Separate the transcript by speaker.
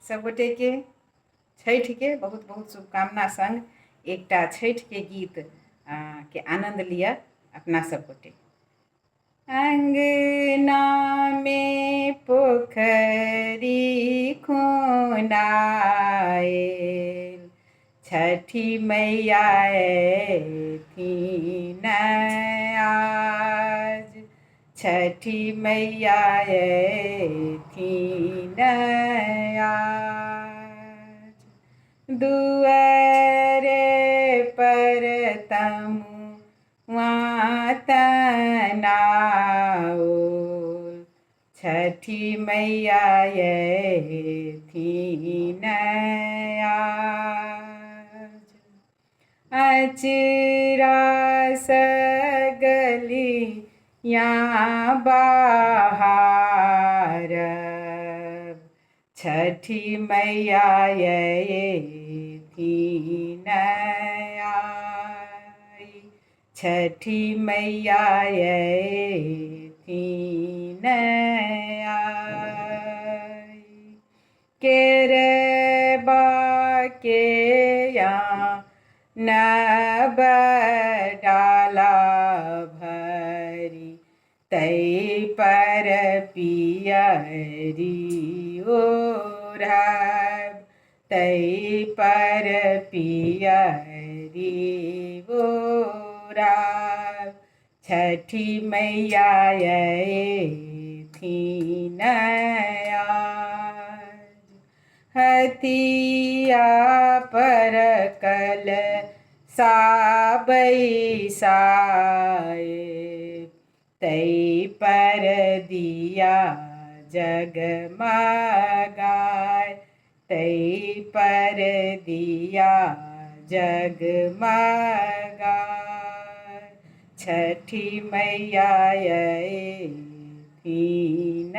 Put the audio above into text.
Speaker 1: सब गोटे के छठि के बहुत बहुत शुभकामना संग एकटा छठि के गीत के आनंद लिया अपना सब गोटे। अंगना में पोखरी खुनाएल, छठी मैया एथिन आज, छठी मैया एथिन आज। दुआरे पर तमुआ तनाओल, छठी मैया एथिन आज। अचरा सगलिया बहारब, छठी मैया एथिन आई, छठी मैया एथिन आई। केरबा के नब डाला भरी, तै पर पियरी ओढ़ब, तै पर पियरी ओढ़ब, छठी मैया एथिन आज। हथिया पर कल सा बैसाए, तै पर दिया जगमगाए, तै पर दिया जगमगाए, छठी मैया एथिन